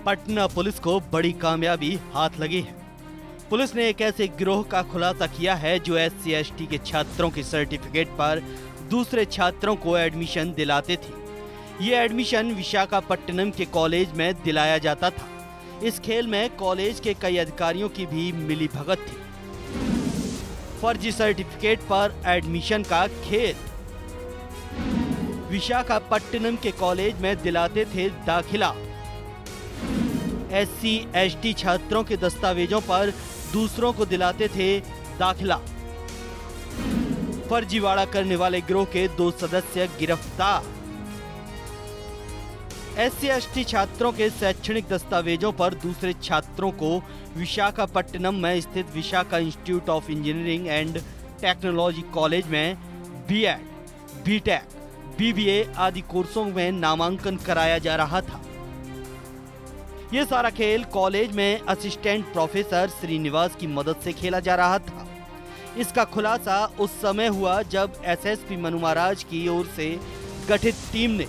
Patna police को बड़ी कामयाबी हाथ लगी है। पुलिस ने एक ऐसे गिरोह का खुलासा किया है जो SC/ST के छात्रों के सर्टिफिकेट पर दूसरे छात्रों को एडमिशन दिलाते थे। ये एडमिशन विशाखापट्टनम के कॉलेज में दिलाया जाता था। इस खेल में कॉलेज के कई अधिकारियों की भी मिलीभगत थी। फर्जी सर्टिफिकेट पर एडमिशन का खेल। विशाखापट्टनम के कॉलेज में दिलाते थे दाखिला। SC/ST छात्रों के दस्तावेजों पर दूसरों को दिलाते थे दाखिला। फर्जीवाड़ा करने वाले गिरोह के 2 सदस्य गिरफ्तार। SC/ST छात्रों के शैक्षणिक दस्तावेजों पर दूसरे छात्रों को विशाखापट्टनम में स्थित Vishakha institute of engineering and technology college में B.Ed, B.Tech, BBA आदि कोर्सों में नामांकन कराया जा रहा था। ये सारा खेल कॉलेज में असिस्टेंट प्रोफेसर श्रीनिवास की मदद से खेला जा रहा था। इसका खुलासा उस समय हुआ जब SSP मनु महाराज की ओर से गठित टीम ने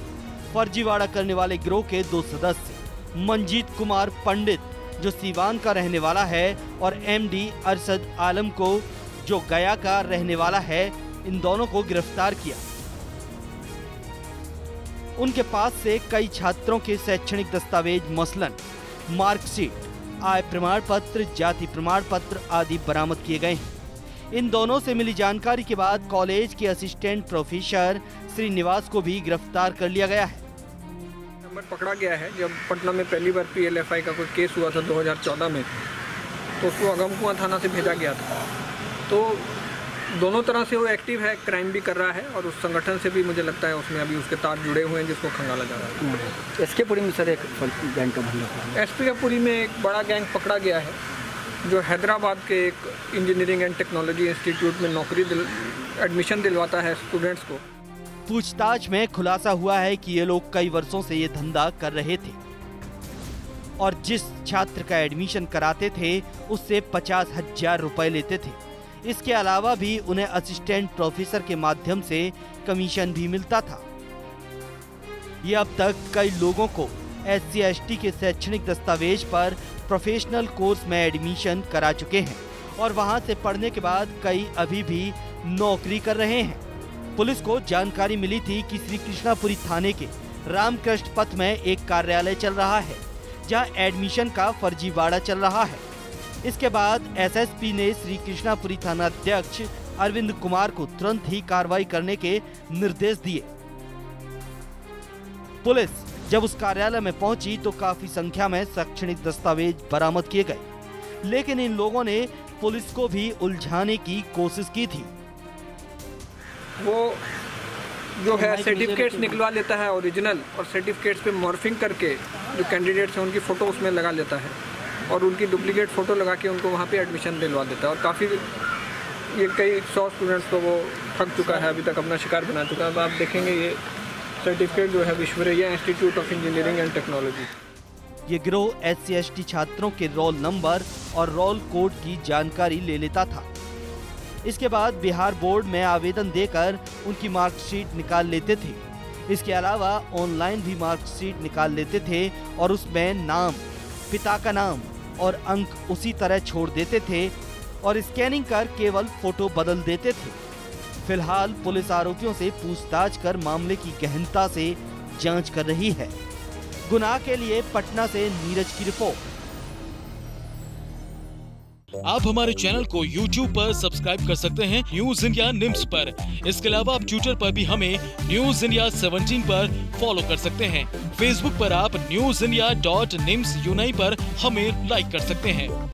फर्जीवाड़ा करने वाले गिरोह के 2 सदस्य मंजीत कुमार पंडित, जो सीवान का रहने वाला है, और MD अरशद आलम को, जो गया का रहने वाला है, इन दोनों को गिरफ्तार किया। उनके पास से कई छात्रों के शैक्षणिक दस्तावेज मसलन मार्कशीट, आय प्रमाण पत्र, जाति प्रमाण पत्र आदि बरामद किए गए हैं। इन दोनों से मिली जानकारी के बाद कॉलेज के असिस्टेंट प्रोफेसर श्रीनिवास को भी गिरफ्तार कर लिया गया है। नंबर पकड़ा गया है जब पटना में पहली बार PLFI का कोई केस हुआ था 2014 में, तो उसको अगमकुआं थाना से भेजा गया था। तो दोनों तरह से वो एक्टिव है, क्राइम भी कर रहा है, और उस संगठन से भी मुझे लगता है उसमें अभी उसके तार जुड़े हुए हैं जिसको खंगाला जा रहा है। SK पुरी में सर एक गैंग का मामला, SK पुरी में एक बड़ा गैंग पकड़ा गया है जो हैदराबाद के एक इंजीनियरिंग एंड टेक्नोलॉजी इंस्टीट्यूट में एडमिशन दिलवाता है स्टूडेंट्स को। पूछताछ में खुलासा हुआ है कि ये लोग कई वर्षों से ये धंधा कर रहे थे और जिस छात्र का एडमिशन कराते थे उससे 50,000 रुपए लेते थे। इसके अलावा भी उन्हें असिस्टेंट प्रोफेसर के माध्यम से कमीशन भी मिलता था। ये अब तक कई लोगों को SC/ST के शैक्षणिक दस्तावेज पर प्रोफेशनल कोर्स में एडमिशन करा चुके हैं और वहां से पढ़ने के बाद कई अभी भी नौकरी कर रहे हैं। पुलिस को जानकारी मिली थी कि श्री कृष्णापुरी थाने के रामकृष्ण पथ में एक कार्यालय चल रहा है जहां एडमिशन का फर्जीवाड़ा चल रहा है। इसके बाद SSP ने श्री कृष्णापुरी थाना अध्यक्ष अरविंद कुमार को तुरंत ही कार्रवाई करने के निर्देश दिए। पुलिस जब उस कार्यालय में पहुंची तो काफी संख्या में शैक्षणिक दस्तावेज बरामद किए गए, लेकिन इन लोगों ने पुलिस को भी उलझाने की कोशिश की थी। वो जो है सर्टिफिकेट्स निकलवा लेता है ओरिजिनल, और सर्टिफिकेट्स पे मॉर्फिंग करके जो कैंडिडेट्स हैं उनकी फ़ोटो उसमें लगा लेता है और उनकी डुप्लीकेट फ़ोटो लगा के उनको वहाँ पे एडमिशन दिलवा देता है। और काफ़ी ये कई 100 स्टूडेंट्स को वो ठग चुका है, अभी तक अपना शिकार बना चुका है। अब आप देखेंगे ये सर्टिफिकेट जो है Visvesvaraya institute of engineering and technology. ये गिरोह SC/ST छात्रों के रोल नंबर और रोल कोड की जानकारी ले लेता था। इसके बाद बिहार बोर्ड में आवेदन देकर उनकी मार्कशीट निकाल लेते थे। इसके अलावा ऑनलाइन भी मार्कशीट निकाल लेते थे और उसमें नाम, पिता का नाम और अंक उसी तरह छोड़ देते थे और स्कैनिंग कर केवल फोटो बदल देते थे। फिलहाल पुलिस आरोपियों से पूछताछ कर मामले की गहनता से जांच कर रही है। गुनाह के लिए पटना से नीरज की रिपोर्ट। आप हमारे चैनल को YouTube पर सब्सक्राइब कर सकते हैं न्यूज इंडिया निम्स पर। इसके अलावा आप ट्विटर पर भी हमें न्यूज इंडिया 17 पर फॉलो कर सकते हैं। फेसबुक पर आप newsindia.nimsuni पर हमें लाइक कर सकते हैं।